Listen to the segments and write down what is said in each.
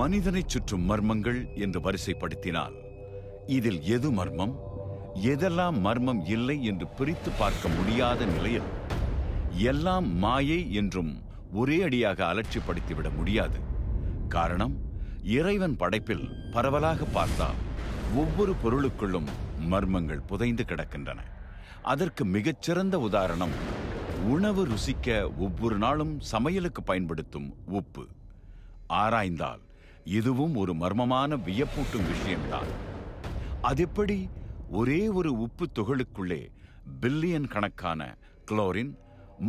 மனிதனைச் சுற்றும் மர்மங்கள் என்று வரிசைப்படுத்தினால் இதில் எது மர்மம், எதெல்லாம் மர்மம் இல்லை என்று பிரித்து பார்க்க முடியாத நிலையில் எல்லாம் மாயை என்றும் ஒரே அடியாக அலட்சிப்படுத்திவிட முடியாது. காரணம், இறைவன் படைப்பில் பரவலாக பார்த்தால் ஒவ்வொரு பொருளுக்குள்ளும் மர்மங்கள் புதைந்து கிடக்கின்றன. அதற்கு மிகச்சிறந்த உதாரணம் உணவு ருசிக்க ஒவ்வொரு நாளும் சமையலுக்கு பயன்படுத்தும் உப்பு. ஆராய்ந்தால் இதுவும் ஒரு மர்மமான வியப்பூட்டும் விஷயம்தான். அதெப்படி ஒரே ஒரு உப்பு துகளுக்குள்ளே பில்லியன் கணக்கான குளோரின்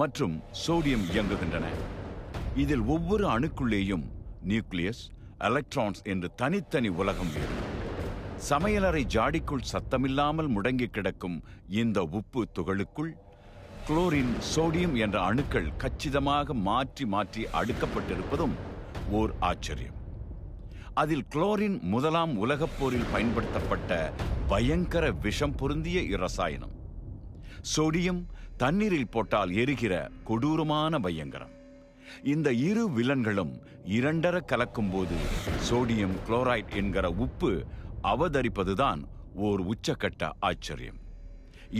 மற்றும் சோடியம் இயங்குகின்றன. இதில் ஒவ்வொரு அணுக்குள்ளேயும் நியூக்ளியஸ், எலக்ட்ரான்ஸ் என்று தனித்தனி உலகம் வேறு. சமையலறை ஜாடிக்குள் சத்தமில்லாமல் முடங்கி கிடக்கும் இந்த உப்பு துகளுக்குள் குளோரின், சோடியம் என்ற அணுக்கள் கச்சிதமாக மாற்றி மாற்றி அடுக்கப்பட்டிருப்பதும் ஓர் ஆச்சரியம். அதில் குளோரின் முதலாம் உலகப் போரில் பயன்படுத்தப்பட்ட பயங்கர விஷம் பொருந்திய இரசாயனம். சோடியம் தண்ணீரில் போட்டால் எரிகிற கொடூரமான பயங்கரம். இந்த இரு வில்லன்களும் இரண்டர கலக்கும் போது சோடியம் குளோரைட் என்கிற உப்பு அவதரிப்பதுதான் ஓர் உச்சக்கட்ட ஆச்சரியம்.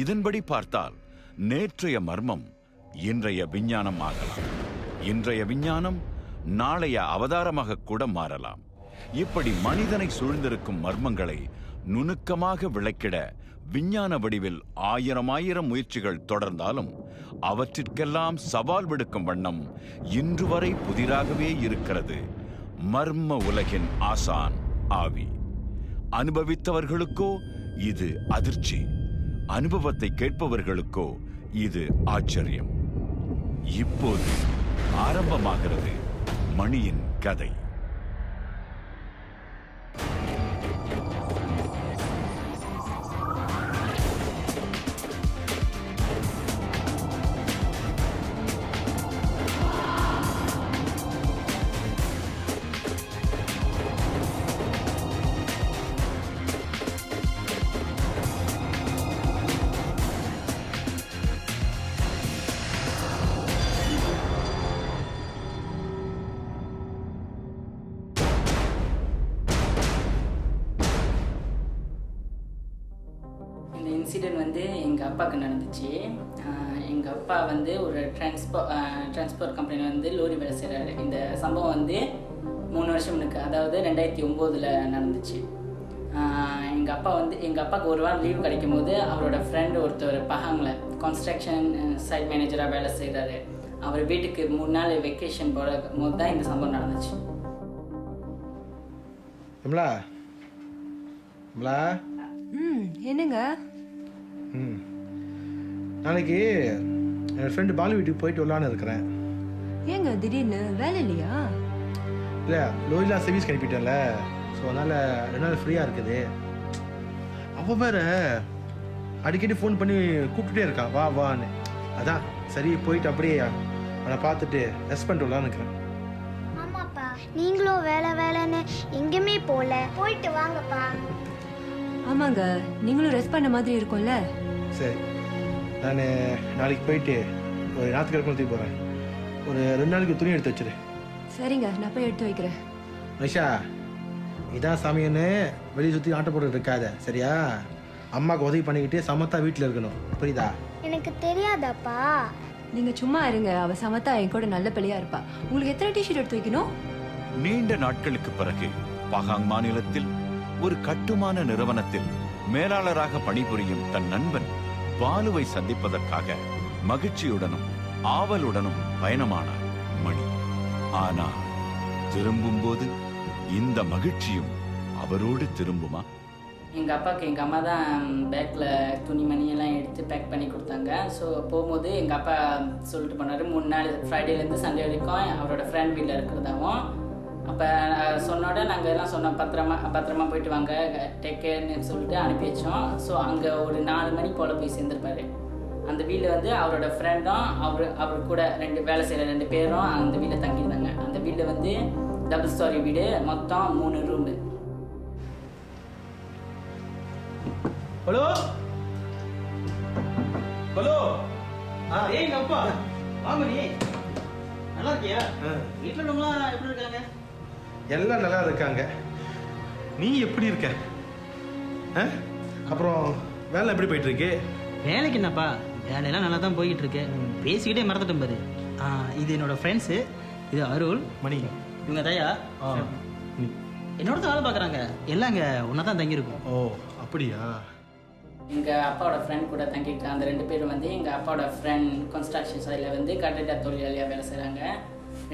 இதன்படி பார்த்தால் நேற்றைய மர்மம் இன்றைய விஞ்ஞானம் ஆகலாம். இன்றைய விஞ்ஞானம் நாளைய அவதாரமாக கூட மாறலாம். இப்படி மனிதனை சூழ்ந்திருக்கும் மர்மங்களை நுணுக்கமாக விளக்கிட விஞ்ஞான வடிவில் ஆயிரம் முயற்சிகள் தொடர்ந்தாலும் அவற்றிற்கெல்லாம் சவால் விடுக்கும் வண்ணம் இன்று வரை புதிராகவே இருக்கிறது மர்ம உலகின் ஆசான் ஆவி. அனுபவித்தவர்களுக்கோ இது அதிர்ச்சி, அனுபவத்தை கேட்பவர்களுக்கோ இது ஆச்சரியம். இப்போது ஆரம்பமாகிறது மணியின் கதை. இன்சிடென்ட் வந்து எங்கள் அப்பாவுக்கு நடந்துச்சு. எங்கள் அப்பா வந்து ஒரு டிரான்ஸ்போர்ட் கம்பெனியில் வந்து லோரி வேலை செய்கிறாரு. இந்த சம்பவம் வந்து 3 வருஷம் இருக்கு, அதாவது 2009 நடந்துச்சு. எங்கள் அப்பாவுக்கு ஒரு வாரம் லீவு கிடைக்கும் போது அவரோட ஃப்ரெண்டு ஒருத்தர் பஹாங்கில் கன்ஸ்ட்ரக்ஷன் சைட் மேனேஜராக வேலை செய்கிறாரு. அவர் வீட்டுக்கு 3 நாள் வெக்கேஷன் போது தான் இந்த சம்பவம் நடந்துச்சு. என்னங்க? நாளைக்கு என் ஃப்ரெண்டு பாலு வீட்டுக்கு போயிட்டு வரலான்னு இருக்கிறேன். ஏங்க திடீர்னு வேலை இல்லையா? இல்லை, லோயிலா சர்வீஸ் கிளப்பிட்டேன்ல, ஸோ அதனால் 2 நாள் ஃப்ரீயாக இருக்குது. அவள் வேற அடிக்கடி ஃபோன் பண்ணி கூப்பிட்டுட்டே இருக்கான், வா வான்னு. அதான் சரி போயிட்டு அப்படியே அவனை பார்த்துட்டு ரெஸ்ட் பண்ணிட்டு வரலான்னு இருக்கிறேன். ஆமாப்பா, நீங்களும் வேலைன்னு எங்கேயுமே போயிட்டு வாங்கப்பா. ஆமாங்க, நீங்களும் ரெஸ்ட் பண்ண மாதிரி இருக்கும்ல. சரி, நான் நாளைக்கு போயிட்டு ஒரு ஞாயிற்றுக்கிழமை போகிறேன். ஒரு 2 நாளைக்கு துணி எடுத்து வச்சிரு. சரிங்க, நான் போய் எடுத்து வைக்கிறேன். ஐஷா, இதான் சாமின்னு வெளியே சுற்றி ஆட்ட போட்டு இருக்காத, சரியா? அம்மாவுக்கு உதவி பண்ணிக்கிட்டு சமத்தா வீட்டில் இருக்கணும், புரியுதா? எனக்கு தெரியாதாப்பா. நீங்க சும்மா இருங்க, அவ சமத்தா என் கூட நல்ல பிள்ளையா இருப்பா. உங்களுக்கு எத்தனை டிஷர்ட் எடுத்து வைக்கணும்? நீண்ட நாட்களுக்கு பிறகு பஹாங் மாநிலத்தில் ஒரு கட்டுமான நிறுவனத்தில் மேலாளராக பணிபுரியும் தன் நண்பன் பாலுவை சந்திப்பதற்காக மகிழ்ச்சியுடனும் ஆவலுடனும் பயணமானார் மணி. ஆனால் திரும்பும்போது இந்த மகிழ்ச்சியும் அவரோடு திரும்புமா? எங்கள் அப்பாவுக்கு எங்கள் அம்மா தான் பேக்கில் துணிமணியெல்லாம் எடுத்து பேக் பண்ணி கொடுத்தாங்க. ஸோ போகும்போது எங்கள் அப்பா சொல்லிட்டு போனார், 3 நாள் ஃப்ரைடேலேருந்து சண்டே வரைக்கும் அவரோட ஃப்ரெண்ட் வீட்டில் இருக்கிறதாவும். அப்போ சொன்னோட நாங்கள் எல்லாம் சொன்னோம், பத்திரமா போயிட்டு வாங்க, டேக் கேர்னு சொல்லிட்டு அனுப்பி வச்சோம். ஸோ அங்கே ஒரு 4 மணி போல் போய் சேர்ந்துருப்பார். அந்த வீட்டில் வந்து அவரோட ஃப்ரெண்டும் அவர் கூட வேலை செய்கிற 2 பேரும் அந்த வீட்டில் தங்கியிருந்தாங்க. அந்த வீட்டில் வந்து டபுள் ஸ்டோரி வீடு, மொத்தம் 3 ரூமு. ஹலோ ஹலோ, ஏங்க அப்பா, வாங்க. நீ நல்லா இருக்கியா? வீட்டில் நம்மளாம் எப்படி இருக்காங்க? எல்லாம் நல்லா இருக்காங்க. நீ எப்படி இருக்க? அப்புறம் வேலை எப்படி போயிட்டு இருக்கு? வேலைக்கு என்னப்பா, வேலையெல்லாம் நல்லா தான் போய்கிட்டு இருக்கு. பேசிக்கிட்டே மறந்துட்டேன் பாரு. இது என்னோட ஃப்ரெண்ட்ஸு, இது அருள், மணி. இவங்க தயா என்னோட தான் வேலை பார்க்குறாங்க. எல்லாம் இங்கே ஒன்றா தான் தங்கியிருக்கோம். ஓ அப்படியா? எங்கள் அப்பாவோட ஃப்ரெண்ட் கூட தங்கிட்டு அந்த 2 பேரும் வந்து எங்கள் அப்பாவோட ஃப்ரெண்ட் கன்ஸ்ட்ரக்ஷன் சைடில் வந்து கட்டிட தொழிலாளியாக வேலை செய்கிறாங்க.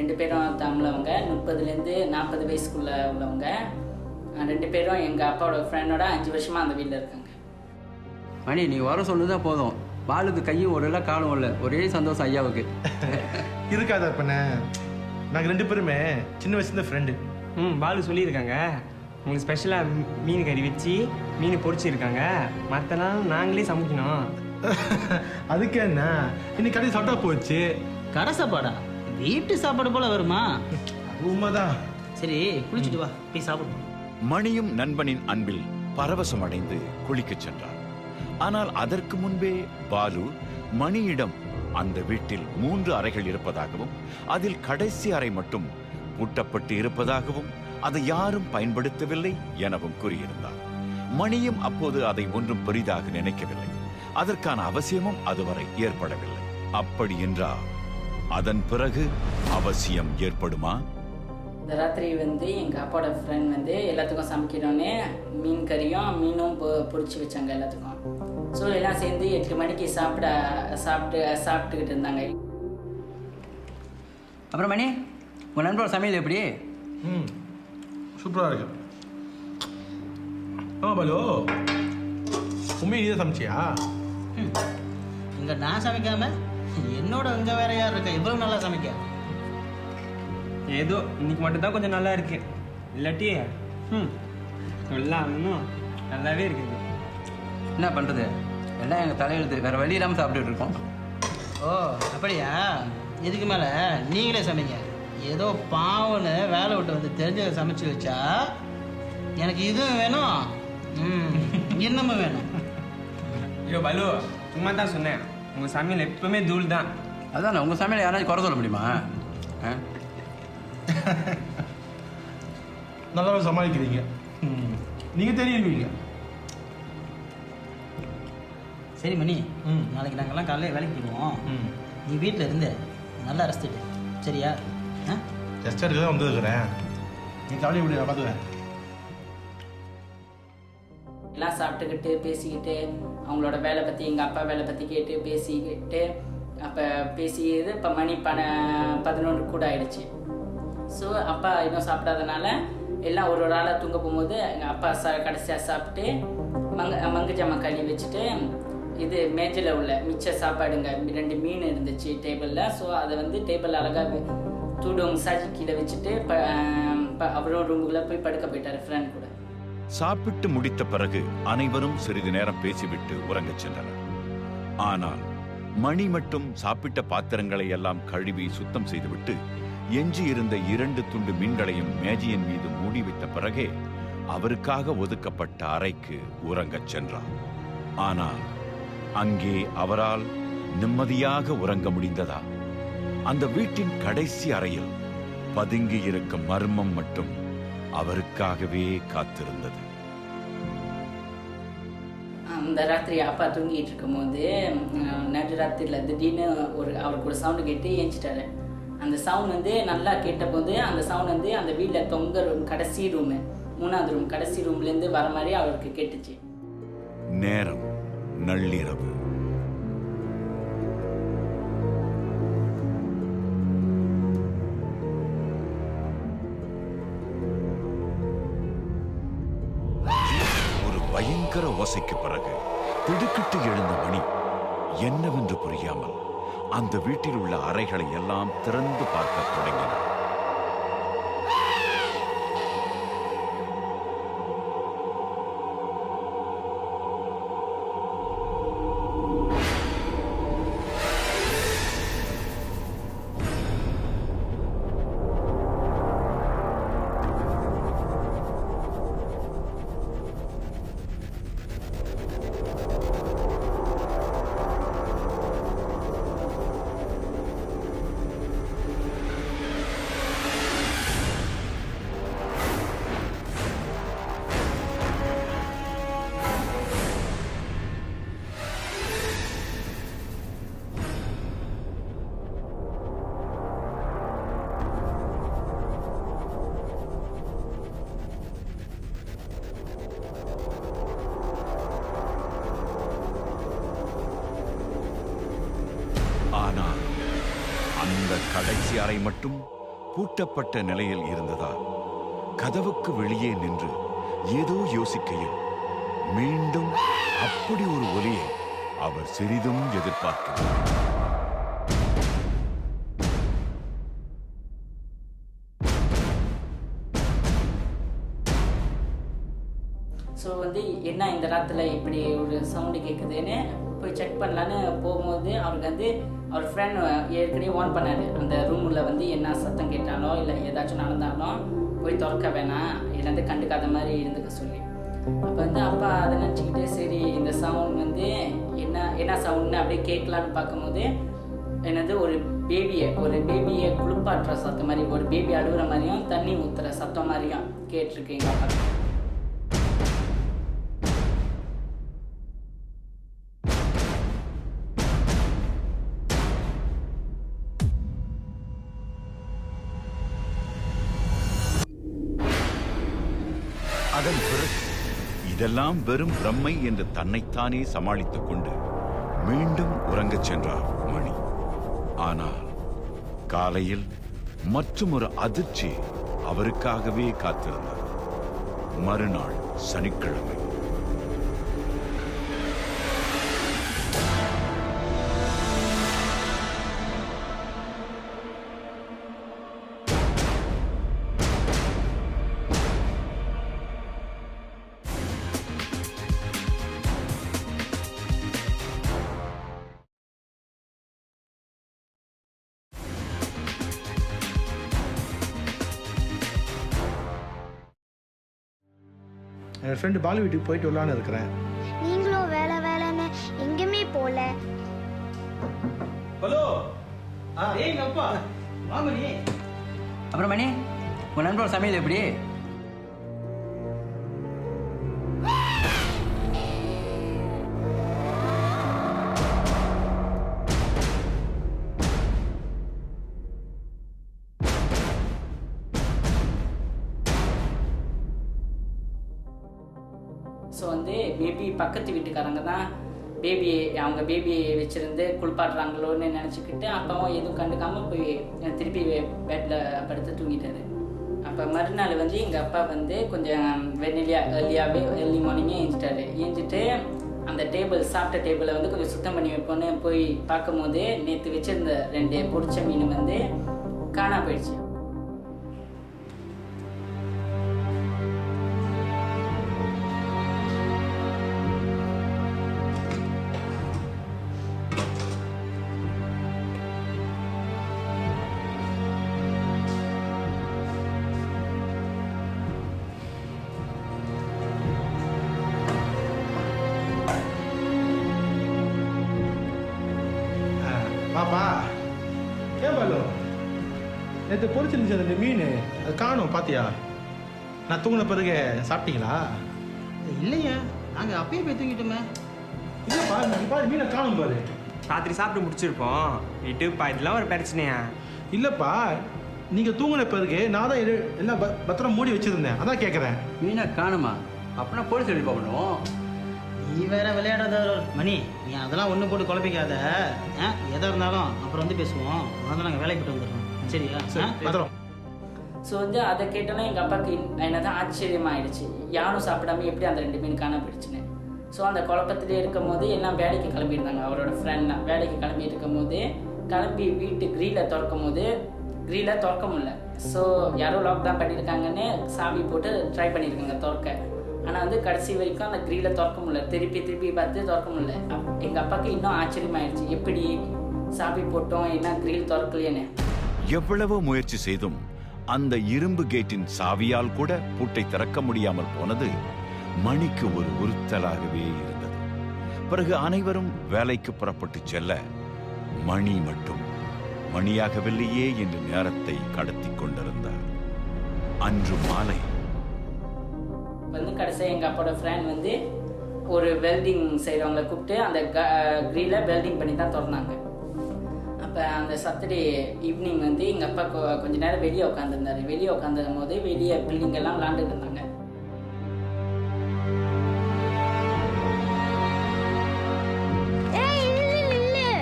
2 பேரும் தமிழவங்க, 30லேருந்து 40 வயசுக்குள்ளே உள்ளவங்க. 2 பேரும் எங்கள் அப்பாவோட ஃப்ரெண்டோட 5 வருஷமாக அந்த வீட்டில் இருக்காங்க. மணி நீ வர சொன்னதான் போதும். பாலுக்கு கையும் ஓடல காலும் இல்லை, ஒரே சந்தோஷம் ஐயாவுக்கு. இருக்காதா பண்ண? நாங்கள் 2 பேருமே சின்ன வயசுல ஃப்ரெண்டு. பாலு சொல்லியிருக்காங்க உங்களுக்கு ஸ்பெஷலாக மீன் கறி வச்சு மீன் பொரிச்சிருக்காங்க. மற்ற நாள் நாங்களே சமைக்கணும். அதுக்கு என்ன, இன்னைக்கு கடை சாப்பிட்டா போச்சு. கடை சாப்பாடா? வீட்டு சாப்பாடு போல் வருமா? உண்மைதான். சரி குளிச்சுட்டு வா, போய் சாப்பிடுவோம். மணியும் நண்பனின் அன்பில் பரவசமடைந்து குளிக்கச் சென்றார். ஆனால் அதற்கு முன்பே பாலு மணியிடம் அந்த வீட்டில் 3 அறைகள் இருப்பதாகவும் அதில் கடைசி அறை மட்டும் பூட்டப்பட்டு இருப்பதாகவும் அதை யாரும் பயன்படுத்தவில்லை எனவும் கூறியிருந்தார். மணியும் அப்போது அதை ஒன்றும் பெரிதாக நினைக்கவில்லை. அதற்கான அவசியமும் அதுவரை ஏற்படவில்லை. அப்படி என்றால் அதன் பிறகு அவசியம் ஏற்படுமா? இந்த ராத்திரி வந்து எங்கள் அப்பாவோட ஃப்ரெண்ட் வந்து எல்லாத்துக்கும் சமைக்கணுன்னே மீன் கறியும் மீனும் பொரிச்சு வச்சாங்க எல்லாத்துக்கும். ஸோ எல்லாம் சேர்ந்து 8 மணிக்கு சாப்பிட்டுக்கிட்டு இருந்தாங்க. அப்புறம் மணி உங்கள் நண்பரோட சமையல் எப்படி? சூப்பராக இருக்கு. பாலு உண்மையை நீதான் சமைச்சியா? இங்கே நான் சமைக்காம என்னோட இங்கே வேற யார் இருக்கா இவ்வளோ நல்லா சமைக்க? ஏதோ இன்னைக்கு மட்டும்தான் கொஞ்சம் நல்லா இருக்கு, இல்லாட்டி எல்லாம் இன்னும் நல்லாவே இருக்குது. என்ன பண்ணுறது, எல்லாம் எங்கள் தலையெழுத்து, வேறு வழி இல்லாமல் சாப்பிட்டுட்டு இருக்கோம். ஓ அப்படியா? இதுக்கு மேலே நீங்களே சமைங்க. ஏதோ பாவன்னு வேலை விட்டு வந்து தெரிஞ்சதை சமைச்சு வச்சா எனக்கு இதுவும் வேணும் என்னமும் வேணும். ஐயோ பாலு, சும்மா தான் சொன்னேன். உங்கள் சமையல் எப்பவுமே தூள் தான். அதான் உங்கள் சமையல் யாராச்சும் குறை சொல்ல முடியுமா? நல்லாவே சமாளிக்கிறீங்க. நீங்கள் தெரியுவீங்க. சரி மணி, நாளைக்கு நாங்கள்லாம் காலையில் வேலைக்கு போயிடுவோம். நீ வீட்டில் இருந்து நல்லா ரெஸ்ட் எடு, சரியா? ஜஸ்ட் எடுக்க தான் வந்துருக்கிறேன். நீ கவலை விடு, நான் பார்த்துக்கிறேன். எல்லாம் சாப்பிட்டுக்கிட்டு பேசிக்கிட்டு அவங்களோட வேலை பற்றி எங்கள் அப்பா வேலை பற்றி கேட்டு பேசிக்கிட்டு அப்போ பேசியது இப்போ மணி 11 கூட ஆயிடுச்சு. ஸோ அப்பா இன்னும் சாப்பிடாதனால எல்லாம் ஒரு ஆளாக தூங்க போகும்போது எங்கள் அப்பா கடைசியாக சாப்பிட்டு மங்கு ஜாமா கழுவி வச்சுட்டு இது மேஜில் உள்ள மிச்ச சாப்பாடுங்க 2 மீன் இருந்துச்சு டேபிளில். ஸோ அதை வந்து டேபிள் அழகாக தூடும் சாஜி கீழே வச்சுட்டு அவரும் ரூமுக்குள்ளே போய் படுக்க போயிட்டார் ஃப்ரெண்ட் கூட. சாப்பிட்டு முடித்த பிறகு அனைவரும் சிறிது நேரம் பேசிவிட்டு உறங்கச் சென்றனர். ஆனால் மணி மட்டும் சாப்பிட்ட பாத்திரங்களை எல்லாம் கழுவி சுத்தம் செய்துவிட்டு எஞ்சி இருந்த 2 துண்டு மீன்களையும் மேஜையின் மீது மூடி வைத்த பிறகே அவருக்காக ஒதுக்கப்பட்ட அறைக்கு உறங்கச் சென்றார். ஆனால் அங்கே அவரால் நிம்மதியாக உறங்க முடிந்ததா? அந்த வீட்டின் கடைசி அறையில் பதுங்கி இருக்கும் மர்மம் மட்டும் அவருக்காகவே காத்திருந்தது. அந்த ராத்திரி அப்பா தூங்கிட்டு இருக்கும்போது நடுராத்திரியில் திடீர்னு அவருக்கு ஒரு சவுண்டு கேட்டு ஏஞ்சிட்டாரு. அந்த சவுண்ட் வந்து நல்லா கேட்டபோது அந்த சவுண்ட் வந்து அந்த வீட்டில் தொங்க ரூம் கடைசி ரூமு 3வது ரூம் கடைசி ரூம்லேருந்து வர மாதிரி அவருக்கு கேட்டுச்சு. நேரம் நள்ளிரவு. ஒரு பயங்கர ஓசைக்கு பிறகு திடுக்கிட்டு எழுந்த மணி என்னவென்று புரியாமல் அந்த வீட்டில் உள்ள அறைகளை எல்லாம் திறந்து பார்க்க தொடங்கினார். கடைசி அறை மட்டும் பூட்டப்பட்ட நிலையில் இருந்ததால் கதவுக்கு வெளியே நின்று ஏதோ யோசிக்கையில் மீண்டும் அப்படி ஒரு ஒலியை அவர் சிறிதும் எதிர்பார்க்கிறார். ஸோ வந்து என்ன இந்த ராத்தில் இப்படி ஒரு சவுண்டு கேட்குதுன்னு போய் செக் பண்ணலான்னு போகும்போது அவருக்கு வந்து அவர் ஃப்ரெண்ட் ஏற்கனவே ஓன் பண்ணாரு. அந்த ரூமில் வந்து என்ன சத்தம் கேட்டாலோ இல்லை ஏதாச்சும் நடந்தாலும் போய் திறக்க வேணாம், என்னது கண்டுக்காத மாதிரி இருந்துக்க சொல்லி. அப்போ வந்து அப்பா அதை நினச்சிக்கிட்டு சரி இந்த சவுண்ட் வந்து என்ன சவுண்டுன்னு அப்படியே கேட்கலான்னு பார்க்கும்போது என்னது ஒரு பேபியை குளிப்பாட்டுற சத்தம் மாதிரி, ஒரு பேபி அழுகுற மாதிரியும் தண்ணி ஊற்றுற சத்தம் மாதிரியும் கேட்டிருக்கு எங்கள் அப்பா. அதன் பிறகு இதெல்லாம் வெறும் பிரம்மை என்று தன்னைத்தானே சமாளித்துக் கொண்டு மீண்டும் உறங்கச் சென்றார் மணி. ஆனால் காலையில் மற்றொரு அதிர்ச்சி அவருக்காகவே காத்திருந்தது. மறுநாள் சனிக்கிழமை. என் ஃப்ரெண்டு பாலு வீட்டுக்கு போயிட்டு வரலான்னு இருக்கிறேன். நீங்களும் வேலைன்னு எங்கேயுமே போல. ஹலோ எங்க அப்பா வாமணி. அப்புறம் மணி, உன் நண்பரோட சமையல் எப்படி? ஸோ வந்து மேபி பக்கத்து வீட்டுக்காரங்க தான் அவங்க பேபியை வச்சுருந்து குளிப்பாட்டுறாங்களோன்னு நினச்சிக்கிட்டு அப்பாவும் எதுவும் கண்டுக்காமல் போய் திருப்பி பெட்டில் படுத்து தூங்கிட்டாரு. அப்போ மறுநாள் வந்து எங்கள் அப்பா வந்து கொஞ்சம் ஏர்லி மார்னிங்கே ஏஞ்சிட்டு அந்த சாப்பிட்ட டேபிளை வந்து கொஞ்சம் சுத்தம் பண்ணி வைப்போன்னு போய் பார்க்கும்போது நேற்று வச்சுருந்த 2 பொரிச்ச மீன் வந்து காணா போயிடுச்சு. பாப்பா ஏன் பாலு நேற்று பொரிச்சிருந்துச்சு அந்த மீன், அது காணும் பாத்தியா? நான் தூங்கின பிறகு சாப்பிட்டீங்களா? இல்லையா, நாங்கள் அப்பயே போய் தூங்கிட்டோமே. இல்லைப்பா, பாரு மீனை காணும் பாரு. ராத்திரி சாப்பிட்டு முடிச்சிருப்போம். விட்டுப்பா, இதெல்லாம் ஒரு பிரச்சனையா? இல்லைப்பா, நீங்கள் தூங்கின பிறகு நான் தான் எல்லாம் பத்திரம் மூடி வச்சிருந்தேன், அதான் கேட்குறேன். மீனை காணுமா? அப்படின்னா போலீஸ் எழுதி பார்க்கணும். நீ வேற விளையாடாத மணி, நீ அதெல்லாம் ஒன்று போட்டு குழப்பிக்காத. எதாக இருந்தாலும் அப்புறம் வந்து பேசுவோம். வந்து நாங்கள் வேலைக்கு போட்டு வந்துடுறோம், சரியா? பத்திரம். ஸோ வந்து அதை கேட்டோன்னா எங்கள் அப்பாவுக்கு என்னதான் ஆச்சரியமாயிடுச்சு, யாரும் சாப்பிடாம எப்படி அந்த 2 மீன் காண போயிடுச்சுன்னு. ஸோ அந்த குழப்பத்திலே இருக்கும் போது எல்லாம் வேலைக்கு கிளம்பியிருந்தாங்க. அவரோட ஃப்ரெண்ட்லாம் வேலைக்கு கிளம்பி இருக்கும் போது கிளம்பி வீட்டு க்ரீலை திறக்கும் போது க்ரீலை திறக்க முடியல. ஸோ யாரோ லாக்டவுன் பண்ணியிருக்காங்கன்னு சாவி போட்டு ட்ரை பண்ணியிருக்காங்க திறக்க. ஆனால் வந்து கடைசி வரைக்கும் அந்த க்ரீலை திறக்க முடியல. திருப்பி பார்த்து திறக்க முடியல. எங்கள் அப்பாவுக்கு இன்னும் ஆச்சரியமாயிடுச்சு, எப்படி சாவி போட்டோம் என்ன க்ரீல் திறக்கலையேன்னு. எவ்வளவு முயற்சி செய்தும் அந்த இரும்பு கேட்டின் சாவியால் கூட பூட்டை திறக்க முடியாமல் போனது மணிக்கு ஒரு உறுத்தலாகவே இருந்தது. பிறகு அனைவரும் வேலைக்கு புறப்பட்டு செல்ல மணி மட்டும் மணியாகவில்லையே என்று நேரத்தை கடத்தி கொண்டிருந்தார். அன்று மாலை வந்து கடைசியாக எங்கள் அப்பாவோட ஃப்ரெண்ட் வந்து ஒரு வெல்டிங் செய்கிறவங்களை கூப்பிட்டு அந்த க்ரீலை வெல்டிங் பண்ணி தான் திறந்தாங்க. அப்போ அந்த சாட்டர்டே ஈவினிங் வந்து எங்கள் அப்பா கொஞ்ச நேரம் வெளியே உட்காந்துருந்தாரு. வெளியே உட்காந்துருக்கும் போது வெளியே பில்டிங்கெல்லாம் விளாண்டுட்டு இருந்தாங்க.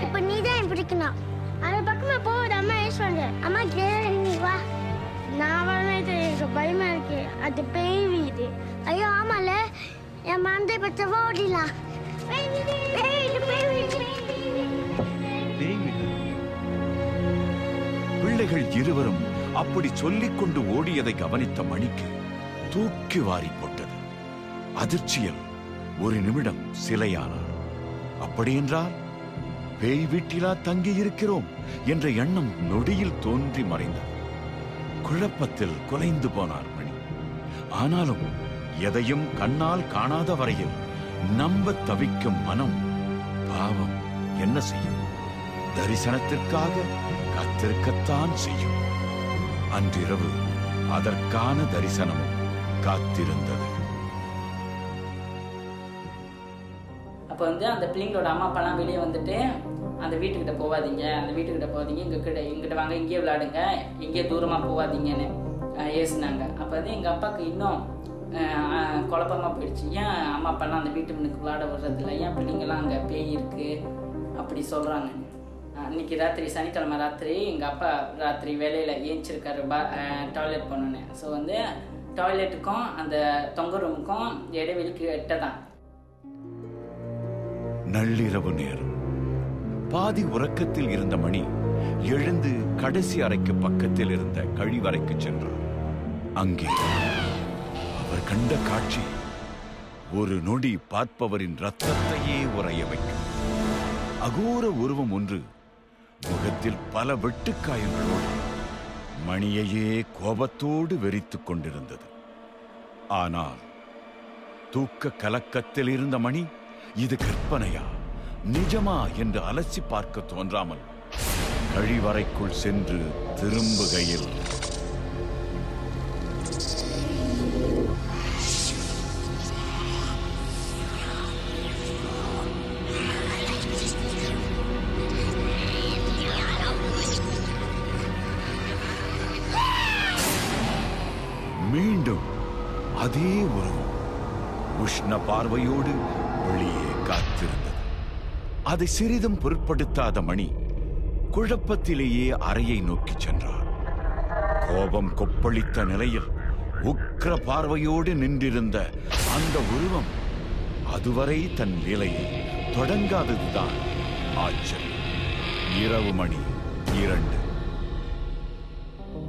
இப்போ நீ தான் பிடிக்கணும். அது பக்கமாக போகுது, அம்மா யூஸ் பண்ணுற. ஓடிலாம். பிள்ளைகள் இருவரும் அப்படி சொல்லிக் கொண்டு ஓடியதை கவனித்த மணிக்கு தூக்கி வாரி போட்டது. அதிர்ச்சியில் ஒரு நிமிடம் சிலையானார். அப்படியென்றால் பேய் வீட்டிலா தங்கி இருக்கிறோம் என்ற எண்ணம் நொடியில் தோன்றி மறைந்தது. குழப்பத்தில் குலைந்து போனார் மணி. ஆனாலும் எதையும் கண்ணால் காணாத வரையில் நம்ப தவிக்கும் மனம் பாவம் என்ன செய்யும்? தரிசனத்திற்காக காத்திருக்கத்தான் செய்யும். அன்றிரவு அதற்கான தரிசனமும் காத்திருந்தது. அப்போ வந்து அந்த பிள்ளைங்களோட அம்மா அப்பாலாம் வெளியே வந்துட்டு அந்த வீட்டுக்கிட்ட போகாதீங்க, அந்த வீட்டுக்கிட்ட போகாதீங்க, இங்கிட்ட வாங்க, இங்கேயே விளையாடுங்க, எங்கேயே தூரமாக போகாதீங்கன்னு ஏசுனாங்க. அப்போ வந்து எங்கள் அப்பாவுக்கு இன்னும் குழப்பமாக போயிடுச்சு. ஏன் அம்மா அப்பாலாம் அந்த வீட்டு முன்னுக்கு விளையாட வர்றதில்ல, ஏன் பிள்ளைங்களாம் அங்கே பேய் இருக்குது அப்படி சொல்கிறாங்க. அன்றைக்கி ராத்திரி சனிக்கிழமை ராத்திரி எங்கள் அப்பா ராத்திரி வேலையில் ஏஞ்சிருக்காரு டாய்லெட் போகணுன்னு. ஸோ வந்து டாய்லெட்டுக்கும் அந்த தொங்க ரூமுக்கும் இடைவெளிக்கு எட்டதான். நள்ளிரவு நேரம். பாதி உறக்கத்தில் இருந்த மணி எழுந்து கடைசி அறைக்கு பக்கத்தில் இருந்த கழிவறைக்கு சென்றார். அங்கே அவர் கண்ட காட்சி ஒரு நொடி பார்ப்பவரின் ரத்தத்தையே உறைய வைக்கும். அகோர உருவம் ஒன்று முகத்தில் பல வெட்டுக்காயங்களோடு மணியையே கோபத்தோடு வெறித்துக் கொண்டிருந்தது. ஆனால் தூக்க கலக்கத்தில் இருந்த மணி இது கற்பனையா நிஜமா என்று அலசி பார்க்க தோன்றாமல் கழிவறைக்குள் சென்று திரும்புகையில் மீண்டும் அதே உருவம் உஷ்ண பார்வையோடு வெளியே காத்திருந்தது. அதை சிறிதும் பொருட்படுத்தாத மணி குழப்பத்திலேயே அறையை நோக்கி சென்றார். கோபம் கொப்பளித்த நிலையில் உக்கிர பார்வையோடு நின்றிருந்த அந்த உருவம் அதுவரை தன் லீலையை தொடங்காததுதான் ஆச்சரியம். இரவு மணி 2.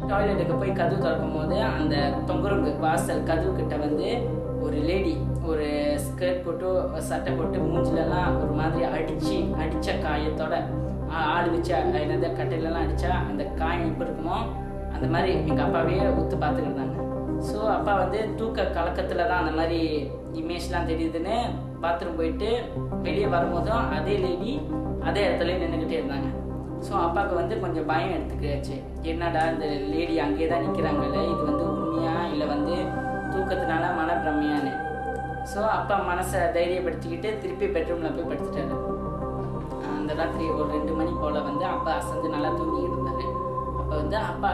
டாய்லெட்டுக்கு போய் கதவு திறக்கும் போது அந்த தொங்குரும்பு வாசல் கதவு கிட்ட வந்து ஒரு லேடி ஒரு ஸ்கர்ட் போட்டு சட்டை போட்டு மூஞ்சிலெல்லாம் ஒரு மாதிரி அடித்த காயத்தோட ஆள் வச்சு என்னது கட்டையிலலாம் அடித்தா அந்த காயம் எப்படி இருக்குமோ அந்த மாதிரி எங்கள் அப்பாவே உத்து பார்த்துக்கிட்டு இருந்தாங்க. ஸோ அப்பா வந்து தூக்க கலக்கத்தில் தான் அந்த மாதிரி இமேஜ்லாம் தெரியுதுன்னு பாத்ரூம் போயிட்டு வெளியே வரும்போதும் அதே லேடி அதே இடத்துல நின்றுக்கிட்டே இருந்தாங்க. ஸோ அப்பாவுக்கு வந்து கொஞ்சம் பயம் எடுத்துக்கிச்சு. என்னடா இந்த லேடி அங்கேயே தான் நிற்கிறாங்கல்ல, இது வந்து உண்மையா இல்லை வந்து தூக்கத்தினால மனப்பிரமையான்னு. ஸோ அப்பா மனசை தைரியப்படுத்திக்கிட்டு திருப்பி பெட்ரூமில் போய் படுத்துட்டாரு. அந்த ராத்திரி ஒரு 2 மணி போல் வந்து அப்பா அசந்து நல்லா தூங்கிட்டு இருந்தார். அப்போ வந்து அப்பா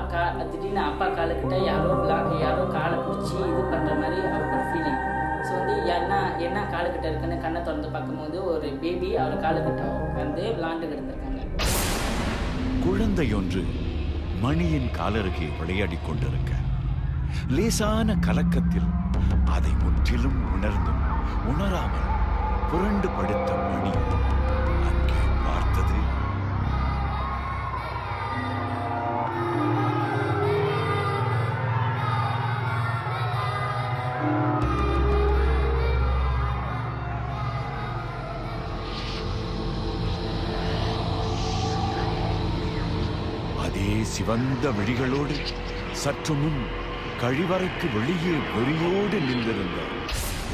திடீர்னு அப்பா காலுக்கிட்ட யாரோ காலை பிடிச்சி இது பண்ணுற மாதிரி அவருக்கு ஒரு ஃபீலிங். ஸோ வந்து என்ன காலுக்கிட்ட இருக்குன்னு கண்ணை திறந்து பார்க்கும்போது ஒரு பேபி அவர் காலுக்கிட்ட உட்காந்து விளாண்டுக்கிட்டு இருந்திருக்காங்க. குழந்தையொன்று மணியின் காலருகே விளையாடி கொண்டிருக்க லேசான கலக்கத்தில் அதை முற்றிலும் உணர்ந்தும் உணராமல் புரண்டு படுத்த மணி அங்கே பார்த்தது அதே சிவந்த விழிகளோடு சற்று முன் கழிவறைக்கு வெளியே வெறியோடு நின்றிருந்த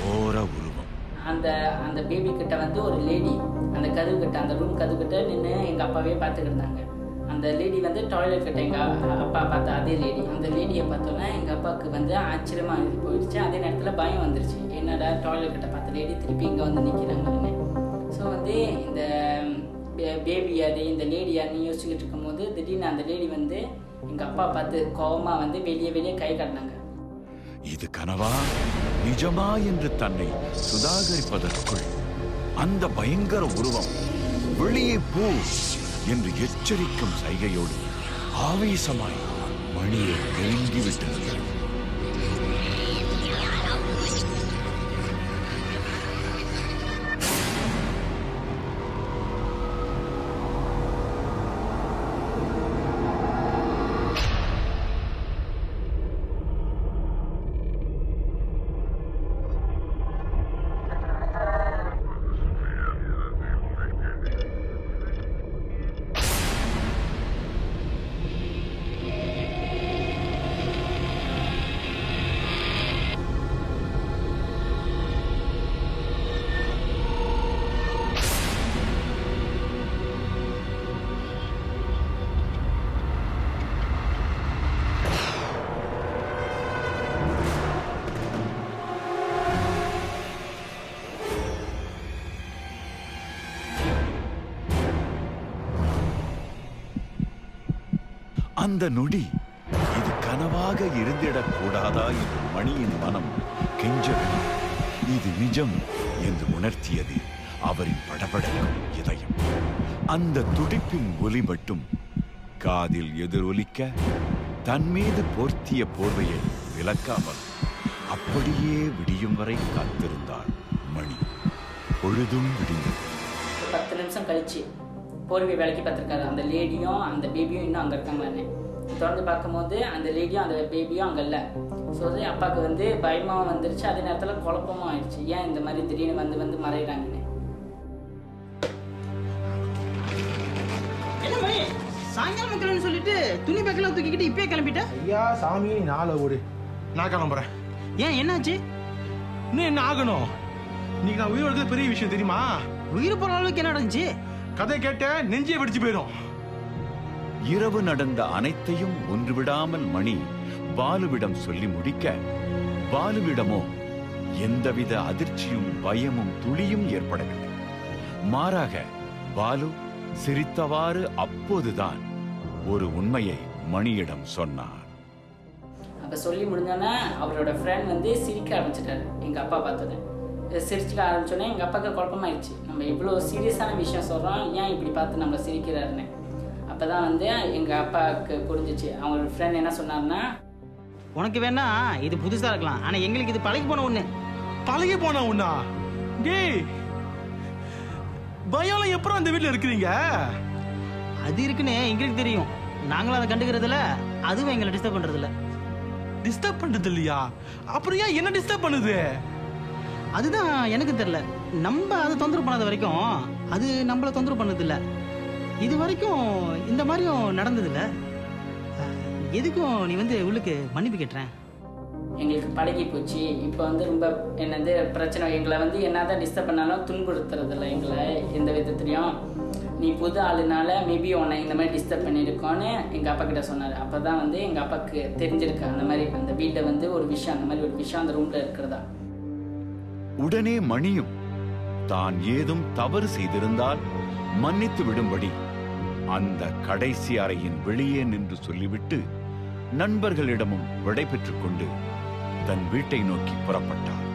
ஓர உருவம். அந்த பேபி கிட்ட வந்து ஒரு லேடி அந்த கதவு கிட்ட அந்த ரூம் கதவு கிட்ட நின்று எங்கள் அப்பாவே பார்த்துக்கிட்டு இருந்தாங்க. அந்த லேடி வந்து டாய்லெட் கிட்ட எங்கள் அப்பா பார்த்த அதே லேடி. அந்த லேடியை பார்த்தோன்னா எங்கள் அப்பாவுக்கு வந்து ஆச்சரியமாக போயிடுச்சு. அதே நேரத்தில் பயம் வந்துருச்சு. என்னடா டாய்லெட் கிட்ட பார்த்த லேடி திருப்பி இங்கே வந்து நிற்கிறாங்கன்னு. ஸோ வந்து இந்த பேபி யாரு இந்த லேடி யாருன்னு யோசிச்சுக்கிட்டு இருக்கும்போது திடீர்னு அந்த லேடி வந்து எங்கள் அப்பா பார்த்து கோபமாக வந்து வெளியே கை காட்டினாங்க. இது கனவா நிஜமா என்று தன்னை சுதாகரிப்பதற்குள் அந்த பயங்கர உருவம் வெளியே போ என்று எச்சரிக்கும் சைகையோடு ஆவேசமாய் மணியை நெருங்கிவிட்டது. அந்த நொடி இது கனவாக இருந்திடக் கூடாதா என்று மணியின் மனம் கெஞ்சவில்லை. இது நிஜம் என்று உணர்த்தியது அவரின் படபடக்கும் இதயம். அந்த துடிப்பின் ஒலி மட்டும் காதில் எதிரொலிக்க தன் மீது போர்த்திய போர்வையை விலக்காமல் அப்படியே விடியும் வரை காத்திருந்தார் மணி. பொழுதும் விடிந்தது. 10 நிமிஷம் கழிச்சு போர்வை விளக்கி பார்த்துருக்காரு. அந்த லேடியும் அந்த பேபியும் இன்னும் அங்கே இருக்காங்களான்னு தொடர்ந்து பார்க்கும்போது அந்த லேடியும் அந்த பேபியும் அங்கே இல்லை. ஸோ அது அப்பாவுக்கு வந்து பயமாக வந்துருச்சு. அதே நேரத்தில் குழப்பமும் ஆயிடுச்சு, ஏன் இந்த மாதிரி திடீர்னு வந்து மறைகிறாங்கன்னு. என்ன மணி சாயங்காலம் கிளம்புன்னு சொல்லிட்டு துணி பேக்கெல்லாம் தூக்கிக்கிட்டு இப்பயே கிளம்பிட்ட? ஐயா சாமி, நீ நாளை ஓடு, நான் கிளம்புறேன். ஏன் என்னாச்சு? இன்னும் என்ன ஆகணும்? இன்னைக்கு நான் உயிர் எடுக்கிறது பெரிய விஷயம் தெரியுமா? உயிர் போற அளவுக்கு என்ன நடந்துச்சு? கதை கேட்ட நெஞ்சே வெடிச்சு போயிடும். இரவு நடந்த அனைத்தையும் ஒன்றுவிடாமல் மணி பாலுவிடம் சொல்லி முடிக்க, பாலுவிடமோ எந்தவித அதிர்ச்சியும் பயமும் துளியும் ஏற்படவில்லை. மாறாக பாலு சிரித்தவாறு அப்போதுதான் ஒரு உண்மையை மணியிடம் சொன்னார். அப்போ சொல்லி முடிஞ்சோன்னா அவரோட ஃப்ரெண்ட் வந்து சிரிக்க ஆரம்பிச்சிட்டாரு. எங்கள் அப்பா பார்த்தது சிரிச்சுக்க ஆரம்பிச்சோன்னே எங்கள் அப்பாவுக்கு குழப்பமாயிடுச்சு. நம்ம இவ்வளோ சீரியஸான விஷயம் சொல்கிறோம், ஏன் இப்படி பார்த்து நம்மளை சிரிக்கிறாருன்னு. அப்போ தான் வந்து எங்கள் அப்பாவுக்கு புரிஞ்சிச்சு. அவங்களோட ஃப்ரெண்ட் என்ன சொன்னார்னா, உனக்கு வேணா இது புதுசாக இருக்கலாம், ஆனால் எங்களுக்கு இது பழகி போன ஒன்று. பழகி போன ஒண்ணா? டேய், பயம் எப்பறம் அந்த வீட்டில் இருக்கிறீங்க? அது இருக்குன்னு எங்களுக்கு தெரியும். நாங்களும் அதை கண்டுக்கிறதில்ல, அதுவும் எங்களை டிஸ்டர்ப் பண்ணுறதில்ல. டிஸ்டர்ப் பண்றது இல்லையா? அப்புறம் ஏன் என்ன டிஸ்டர்ப் பண்ணுது? அதுதான் எனக்கு தெரியல. நம்ம அதை தொந்தரவு பண்ணாத வரைக்கும் அது நம்மளை தொந்தரவு பண்ணதில்லை. இது வரைக்கும் இந்த மாதிரியும் நடந்ததில்லை. எதுக்கும் நீ வந்து உள்ளுக்கு மன்னிப்பு கேட்டுறேன். எங்களுக்கு பழகி போச்சு. இப்போ வந்து ரொம்ப என்னது பிரச்சனை, எங்களை வந்து என்னதான் டிஸ்டர்ப் பண்ணாலும் துன்புறுத்துறதில்ல எங்களை எந்த விதத்துலையும். நீ புது ஆளுனால மேபி உன்னை இந்த மாதிரி டிஸ்டர்ப் பண்ணியிருக்கோன்னு எங்கள் அப்பா கிட்ட சொன்னார். அப்போ தான் வந்து எங்கள் அப்பாவுக்கு தெரிஞ்சிருக்கு அந்த மாதிரி அந்த வீட்டில் வந்து ஒரு விஷயம், அந்த மாதிரி ஒரு விஷயம் அந்த ரூமில் இருக்கிறதா. உடனே மணியும் தான் ஏதும் தவறு செய்திருந்தால் மன்னித்து விடும்படி அந்த கடைசி அறையின் வெளியே நின்று சொல்லிவிட்டு நண்பர்களிடமும் விடை பெற்றுக் கொண்டு தன் வீட்டை நோக்கி புறப்பட்டார்.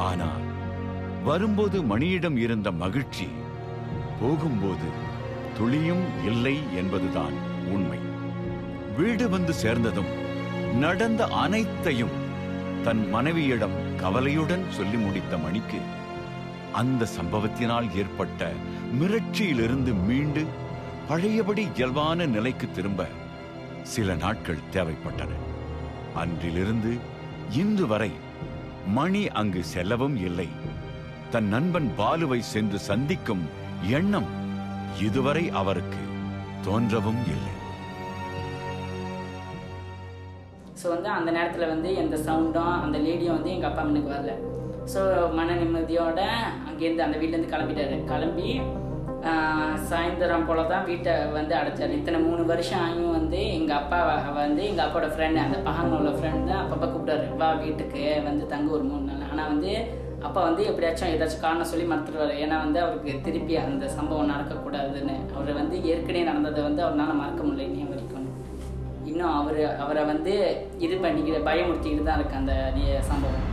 ஆனால் வரும்போது மணியிடம் இருந்த மகிழ்ச்சி போகும்போது துளியும் இல்லை என்பதுதான் உண்மை. வீடு வந்து சேர்ந்ததும் நடந்த அனைத்தையும் தன் மனைவியிடம் கவலையுடன் சொல்லி முடித்த மணிக்கு அந்த சம்பவத்தினால் ஏற்பட்ட மிரட்சியிலிருந்து மீண்டு பழையபடி இயல்பான நிலைக்கு திரும்ப சில நாட்கள் தேவைப்பட்டன. அன்றிலிருந்து இன்று வரை மணி அங்கு செல்லவும் இல்லை. தன் நண்பன் பாலுவை சென்று சந்திக்கும் எண்ணம் இதுவரை அவருக்கு தோன்றவும் இல்லை. ஸோ வந்து அந்த நேரத்தில் வந்து எந்த சவுண்டும் அந்த லேடியும் வந்து எங்கள் அப்பா முன்னுக்கு வரல. ஸோ மன நிம்மதியோட அங்கேருந்து அந்த வீட்டிலேருந்து கிளம்பிட்டாரு. கிளம்பி சாயந்தரம் போல தான் வீட்டை வந்து அடைச்சார். இத்தனை 3 வருஷம் ஆகியும் வந்து எங்கள் அப்பா வந்து எங்கள் அப்பாவோட ஃப்ரெண்டு, அந்த பஹானோட ஃப்ரெண்டு தான் அப்பப்போ கூப்பிட்டாரு, வா வீட்டுக்கு வந்து தங்க ஒரு 3 நாள். ஆனால் வந்து அப்பா வந்து எப்படியாச்சும் ஏதாச்சும் காரணம் சொல்லி மறுத்துருவார். ஏன்னா வந்து அவருக்கு திருப்பி அந்த சம்பவம் நடக்கக்கூடாதுன்னு. அவர் வந்து ஏற்கனவே நடந்ததை வந்து அவரால் மறக்க முடியல இன்னும் வரைக்கும். இன்னும் அவரை வந்து இது பண்ணிக்கிற பயமுறுத்திக்கிட்டு தான் இருக்கு அந்த சம்பவம்.